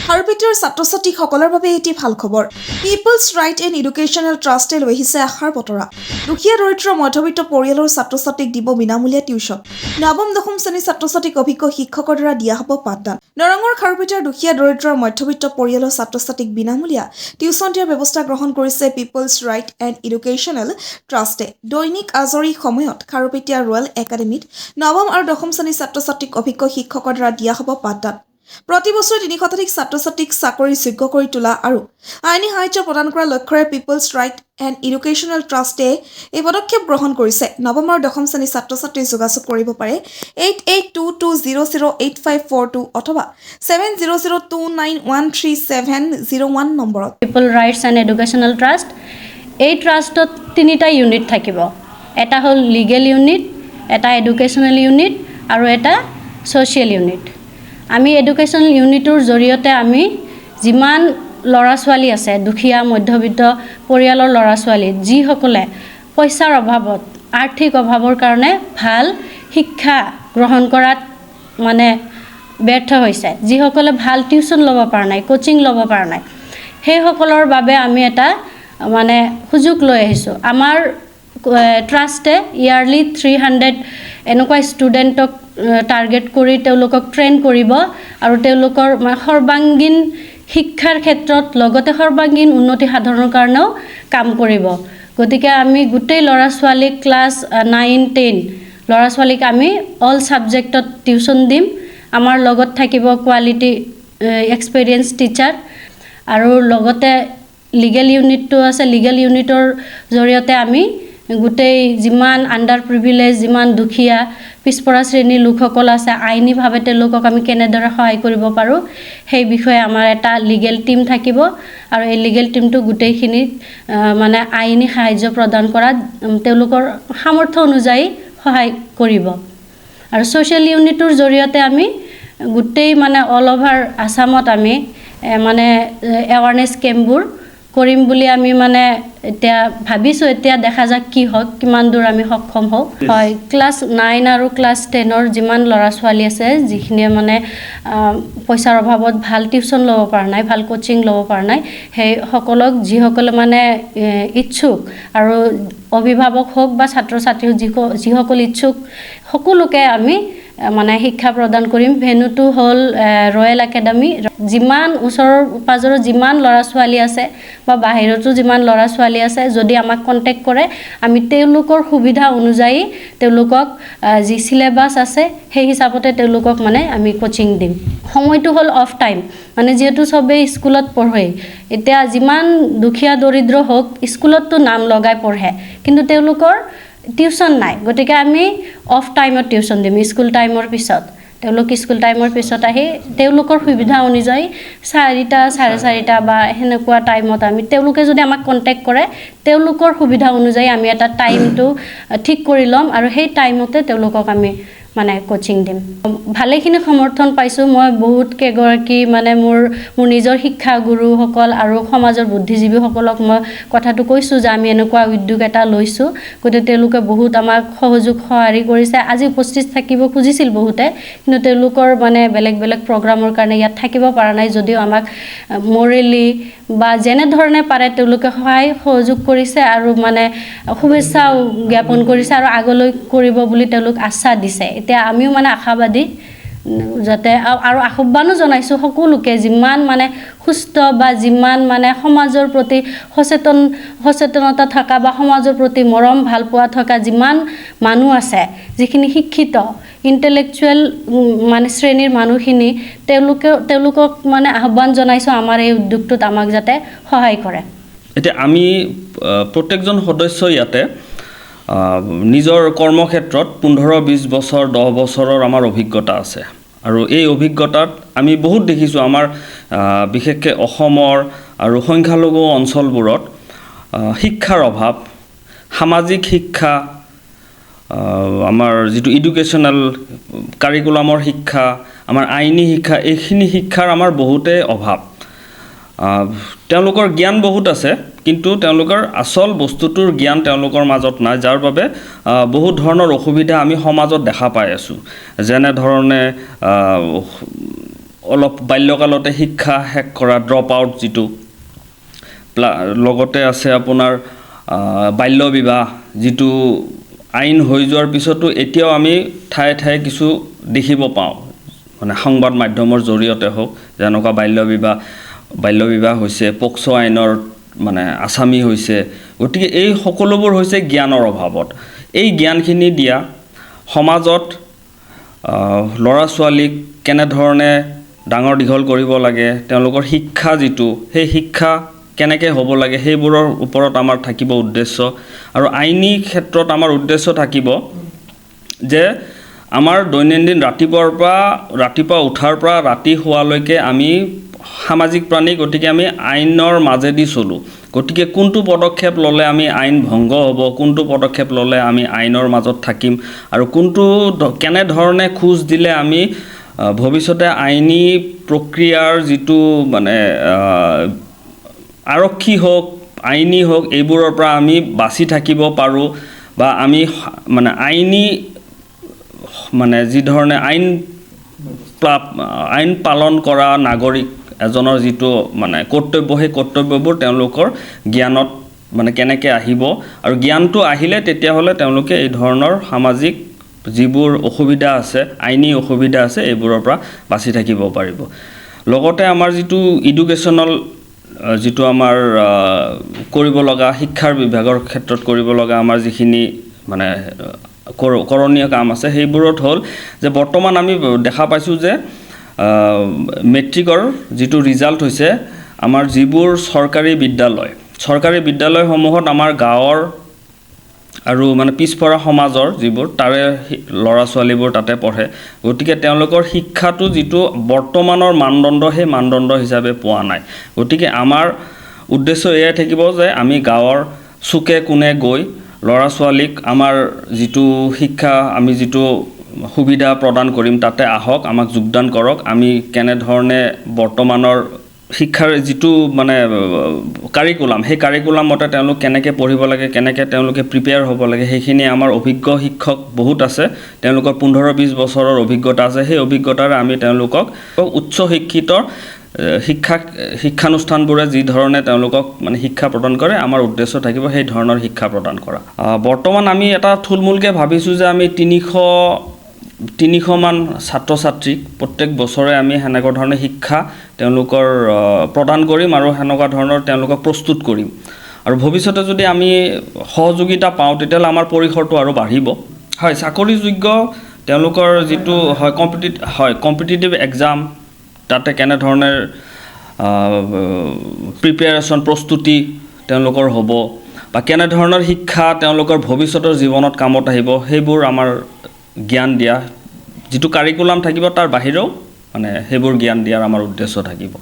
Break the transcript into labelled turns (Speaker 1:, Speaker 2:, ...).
Speaker 1: খাৰুপেটীয়াৰ ছাত্ৰ-ছাত্ৰীসকলৰ বাবে এটি ভাল খবৰ। পিপলছ ৰাইট এণ্ড এডুকেশ্যনেল ট্ৰাষ্টে লৈ আহিছে আশাৰ বতৰা। দুখীয়া দৰিদ্ৰ মধ্যবিত্ত পৰিয়ালৰ ছাত্ৰ-ছাত্ৰীক দিব বিনামূলীয়া টিউচন। নৱম-দশম শ্ৰেণীৰ ছাত্ৰ-ছাত্ৰীক অভিজ্ঞ শিক্ষকৰ দ্বাৰা দিয়া হ'ব পাঠদান। নৰঙৰ খাৰুপেটীয়াৰ দুখীয়া দৰিদ্ৰ মধ্যবিত্ত পৰিয়ালৰ ছাত্ৰ-ছাত্ৰীক বিনামূলীয়া টিউচন দিয়াৰ ব্যৱস্থা গ্ৰহণ কৰিছে পিপলছ ৰাইট এণ্ড এডুকেশ্যনেল ট্ৰাষ্টে। দৈনিক আজৰি সময়ত খাৰুপেটীয়া ৰয়েল একাডেমীত নৱম আৰু দশম শ্ৰেণীৰ ছাত্ৰ-ছাত্ৰীক অভিজ্ঞ শিক্ষকৰ দ্বাৰা দিয়া হ'ব পাঠদান। প্ৰতি বছৰে ৩০০ শতাধিক ছাত্ৰ-ছাত্ৰীক চাকৰিৰ যোগ্য কৰি তোলা আৰু আইনী সাহায্য প্ৰদান কৰাৰ লক্ষ্যৰে পিপলছ ৰাইট এণ্ড এডুকেশ্যনেল ট্ৰাষ্টে এই পদক্ষেপ গ্ৰহণ কৰিছে। নৱম আৰু দশম শ্ৰেণীৰ ছাত্ৰ-ছাত্ৰীয়ে যোগাযোগ কৰিব পাৰে 8822008542 অথবা 7002913701 নম্বৰত।
Speaker 2: পিপল ৰাইটছ এণ্ড এডুকেশ্যনেল ট্ৰাষ্ট, এই ট্ৰাষ্টত ৩টা ইউনিট থাকিব। এটা হ'ল লিগেল ইউনিট, এটা এডুকেশ্যনেল ইউনিট আৰু এটা ছ'চিয়েল ইউনিট। আমি এডুকেশ্যনেল ইউনিটৰ জৰিয়তে আমি যিমান ল'ৰা ছোৱালী আছে, দুখীয়া মধ্যবিত্ত পৰিয়ালৰ ল'ৰা ছোৱালী যিসকলে পইচাৰ অভাৱত, আৰ্থিক অভাৱৰ কাৰণে ভাল শিক্ষা গ্ৰহণ কৰাত মানে ব্যৰ্থ হৈছে, যিসকলে ভাল টিউচন ল'ব পৰা নাই, কোচিং ল'ব পৰা নাই, সেইসকলৰ বাবে আমি এটা মানে সুযোগ লৈ আহিছোঁ। আমাৰ ট্ৰাষ্টে ইয়াৰলি 300 এনেকুৱা ষ্টুডেণ্টক টাৰ্গেট কৰি তেওঁলোকক ট্ৰেইন কৰিব আৰু তেওঁলোকৰ সৰ্বাংগীন শিক্ষাৰ ক্ষেত্ৰত লগতে সৰ্বাংগীন উন্নতি সাধনৰ কাৰণেও কাম কৰিব। গতিকে আমি গোটেই ল'ৰা ছোৱালীক ক্লাছ 9-10 ল'ৰা ছোৱালীক আমি অল ছাবজেক্টত টিউচন দিম। আমাৰ লগত থাকিব কোৱালিটি এক্সপেৰিয়েঞ্চ টিচাৰ আৰু লগতে লিগেল ইউনিটটো আছে। লিগেল ইউনিটৰ জৰিয়তে আমি গোটেই যিমান আণ্ডাৰ প্ৰিভিলেজ, যিমান দুখীয়া পিছপৰা শ্ৰেণীৰ লোকসকল আছে, আইনীভাৱে তেওঁলোকক আমি কেনেদৰে সহায় কৰিব পাৰোঁ সেই বিষয়ে আমাৰ এটা লিগেল টীম থাকিব আৰু এই লিগেল টীমটো গোটেইখিনি মানে আইনী সাহায্য প্ৰদান কৰাত তেওঁলোকৰ সামৰ্থ্য অনুযায়ী সহায় কৰিব। আৰু ছ'চিয়েল ইউনিটৰ জৰিয়তে আমি গোটেই মানে অল অভাৰ আছামত আমি মানে এৱাৰনেছ কেম্পবোৰ কৰিম বুলি আমি মানে এতিয়া ভাবিছোঁ। এতিয়া দেখা যাক কি হওক, কিমান দূৰ আমি সক্ষম হওঁ। হয়, ক্লাছ 9 আৰু ক্লাছ 10ৰ যিমান ল'ৰা ছোৱালী আছে যিখিনিয়ে মানে পইচাৰ অভাৱত ভাল টিউচন ল'ব পৰা নাই, ভাল কোচিং ল'ব পৰা নাই, সেই সকলক যিসকলে মানে ইচ্ছুক আৰু অভিভাৱক হওক বা ছাত্ৰ ছাত্ৰী যিসকল ইচ্ছুক সকলোকে আমি মানে শিক্ষা প্ৰদান কৰিম। ভেন্যুটো হ'ল ৰয়েল একাডেমী। যিমান ওচৰৰ পাজৰৰ যিমান ল'ৰা ছোৱালী আছে বা বাহিৰতো যিমান ল'ৰা ছোৱালী আছে, যদি আমাক কণ্টেক্ট কৰে আমি তেওঁলোকৰ সুবিধা অনুযায়ী তেওঁলোকক যি চিলেবাছ আছে সেই হিচাপতে তেওঁলোকক মানে আমি কোচিং দিম। সময়টো হ'ল অফ টাইম, মানে যিহেতু চবেই স্কুলত পঢ়ে, এতিয়া যিমান দুখীয়া দৰিদ্ৰ হওক স্কুলততো নাম লগাই পঢ়ে, কিন্তু তেওঁলোকৰ টিউচন নাই। গতিকে আমি অফ টাইমত টিউচন দিম। স্কুল টাইমৰ পিছত তেওঁলোক স্কুল টাইমৰ পিছত আহি তেওঁলোকৰ সুবিধা অনুযায়ী 4টা, 4:30 বা সেনেকুৱা টাইমত আমি তেওঁলোকে যদি আমাক কণ্টেক্ট কৰে তেওঁলোকৰ সুবিধা অনুযায়ী আমি এটা টাইমটো ঠিক কৰি ল'ম আৰু সেই টাইমতে তেওঁলোকক আমি মানে কোচিং দিম। ভালেখিনি সমৰ্থন পাইছোঁ মই বহুত কেইগৰাকী মানে মোৰ নিজৰ শিক্ষাগুৰুসকল আৰু সমাজৰ বুদ্ধিজীৱীসকলক মই কথাটো কৈছোঁ যে আমি এনেকুৱা উদ্যোগ এটা লৈছোঁ। গতিকে তেওঁলোকে বহুত আমাক সহাৰি কৰিছে। আজি উপস্থিত থাকিব খুজিছিল বহুতে, কিন্তু তেওঁলোকৰ মানে বেলেগ বেলেগ প্ৰগ্ৰামৰ কাৰণে ইয়াত থাকিব পৰা নাই। যদিও আমাক মৰেলি বা যেনেধৰণে পাৰে তেওঁলোকে সহযোগ কৰিছে আৰু মানে শুভেচ্ছাও জ্ঞাপন কৰিছে আৰু আগলৈ কৰিব বুলি তেওঁলোক আশ্বাস দিছে। এতিয়া আমিও মানে আশাবাদী যাতে আৰু আহ্বানো জনাইছোঁ সকলোকে, যিমান মানে সুস্থ বা যিমান মানে সমাজৰ প্ৰতি সচেতনতা থকা বা সমাজৰ প্ৰতি মৰম ভাল পোৱা থকা যিমান মানুহ আছে, যিখিনি শিক্ষিত ইণ্টেলেকচুৱেল মানে শ্ৰেণীৰ মানুহখিনি, তেওঁলোকক মানে আহ্বান জনাইছোঁ আমাৰ এই উদ্যোগটোত আমাক যাতে সহায় কৰে।
Speaker 3: এতিয়া আমি প্ৰত্যেকজন সদস্য ইয়াতে নিজৰ কৰ্মক্ষেত্ৰত 15-20 বছৰ 10 বছৰৰ আমাৰ অভিজ্ঞতা আছে আৰু এই অভিজ্ঞতাত আমি বহুত দেখিছোঁ আমাৰ বিশেষকৈ অসমৰ আৰু সংখ্যালঘু অঞ্চলবোৰত শিক্ষাৰ অভাৱ, সামাজিক শিক্ষা, আমাৰ যিটো এডুকেশ্যনেল কাৰিকুলামৰ শিক্ষা, আমাৰ আইনী শিক্ষা, এইখিনি শিক্ষাৰ আমাৰ বহুতেই অভাৱ। তেওঁলোকৰ জ্ঞান বহুত আছে, কিন্তু তেওঁলোকৰ আচল বস্তুটোৰ জ্ঞান তেওঁলোকৰ মাজত নাই, যাৰ বাবে বহুত ধৰণৰ অসুবিধা আমি সমাজত দেখা পাই আছোঁ। যেনে ধৰণে অলপ বাল্যকালতে শিক্ষা শেষ কৰা ড্ৰপ আউট যিটো লগতে আছে আপোনাৰ বাল্য বিবাহ যিটো আইন হৈ যোৱাৰ পিছতো এতিয়াও আমি ঠায়ে ঠায়ে কিছু দেখিব পাওঁ মানে সংবাদ মাধ্যমৰ জৰিয়তে হওক যেনেকুৱা বাল্য বিবাহ হৈছে পক্সো আইনৰ মানে আসামী হৈছে গতিকে এই সকলোবোৰ হৈছে জ্ঞানৰ অভাৱত এই জ্ঞানখিনি দিয়া সমাজত ল'ৰা ছোৱালীক কেনেধৰণে ডাঙৰ দীঘল কৰিব লাগে তেওঁলোকৰ শিক্ষা যিটো সেই শিক্ষা কেনেকৈ হ'ব লাগে সেইবোৰৰ ওপৰত আমাৰ থাকিব উদ্দেশ্য আৰু আইনী ক্ষেত্ৰত আমাৰ উদ্দেশ্য থাকিব যে আমাৰ দৈনন্দিন ৰাতিপুৱা উঠাৰ পৰা ৰাতি শোৱালৈকে আমি সামাজিক প্ৰাণী গতিকে আমি আইনৰ মাজেদি চলোঁ গতিকে কোনটো পদক্ষেপ ল'লে আমি আইন ভংগ হ'ব কোনটো পদক্ষেপ ল'লে আমি আইনৰ মাজত থাকিম আৰু কেনেধৰণে খোজ দিলে আমি ভৱিষ্যতে আইনী প্ৰক্ৰিয়াৰ যিটো মানে আৰক্ষী হওক আইনী হওক এইবোৰৰ পৰা আমি বাচি থাকিব পাৰোঁ বা আমি মানে আইনী মানে যি ধৰণে আইন পালন কৰা নাগৰিক এজনৰ যিটো মানে কৰ্তব্য সেই কৰ্তব্যবোৰ তেওঁলোকৰ জ্ঞানত মানে কেনেকৈ আহিব আৰু জ্ঞানটো আহিলে তেতিয়াহ'লে তেওঁলোকে এই ধৰণৰ সামাজিক যিবোৰ অসুবিধা আছে আইনী অসুবিধা আছে এইবোৰৰ পৰা বাচি থাকিব পাৰিব লগতে আমাৰ যিটো এডুকেশ্যনেল যিটো আমাৰ কৰিব লগা শিক্ষাৰ বিভাগৰ ক্ষেত্ৰত কৰিব লগা আমাৰ যিখিনি মানে কৰণীয় কাম আছে সেইবোৰত হ'ল যে বৰ্তমান আমি দেখা পাইছোঁ যে মেট্ৰিকৰ যিটো ৰিজাল্ট হৈছে আমাৰ যিবোৰ চৰকাৰী বিদ্যালয়সমূহত আমাৰ গাঁৱৰ আৰু মানে পিছপৰা সমাজৰ যিবোৰ তাৰে ল'ৰা ছোৱালীবোৰ তাতে পঢ়ে গতিকে তেওঁলোকৰ শিক্ষাটো যিটো বৰ্তমানৰ মানদণ্ড সেই মানদণ্ড হিচাপে পোৱা নাই গতিকে আমাৰ উদ্দেশ্য এয়াই থাকিব যে আমি গাঁৱৰ চুকে কোণে গৈ ল'ৰা ছোৱালীক আমাৰ যিটো শিক্ষা আমি যিটো সুবিধা প্ৰদান কৰিম তাতে আহক আমাক যোগদান কৰক আমি কেনেধৰণে বৰ্তমানৰ শিক্ষাৰ যিটো মানে কাৰিকুলাম সেই কাৰিকুলাম মতে তেওঁলোক কেনেকৈ পঢ়িব লাগে কেনেকৈ তেওঁলোকে প্ৰিপেয়াৰ হ'ব লাগে সেইখিনি আমাৰ অভিজ্ঞ শিক্ষক বহুত আছে তেওঁলোকৰ 15-20 বছৰৰ অভিজ্ঞতা আছে সেই অভিজ্ঞতাৰে আমি তেওঁলোকক উচ্চ শিক্ষিত শিক্ষানুষ্ঠানবোৰে যি ধৰণে তেওঁলোকক মানে শিক্ষা প্ৰদান কৰে আমাৰ উদ্দেশ্য থাকিব সেই ধৰণৰ শিক্ষা প্ৰদান কৰা বৰ্তমান আমি এটা থুলমূলকৈ ভাবিছোঁ যে আমি 300 মান ছাত্ৰ ছাত্ৰীক প্ৰত্যেক বছৰে আমি সেনেকুৱা ধৰণে শিক্ষা তেওঁলোকৰ প্ৰদান কৰিম আৰু সেনেকুৱা ধৰণৰ তেওঁলোকক প্ৰস্তুত কৰিম আৰু ভৱিষ্যতে যদি আমি সহযোগিতা পাওঁ তেতিয়াহ'লে আমাৰ পৰিসৰটো আৰু বাঢ়িব হয় চাকৰিযোগ্য তেওঁলোকৰ যিটো হয় কম্পিটিটিভ এক্সাম তাতে কেনেধৰণে প্ৰিপেয়াৰেশ্যন প্ৰস্তুতি তেওঁলোকৰ হ'ব বা কেনেধৰণৰ শিক্ষা তেওঁলোকৰ ভৱিষ্যতৰ জীৱনত কামত আহিব সেইবোৰ আমাৰ জ্ঞান দিয়া যিটো কাৰিকুলাম থাকিব তাৰ বাহিৰেও মানে সেইবোৰ জ্ঞান দিয়াৰ আমাৰ উদ্দেশ্য থাকিব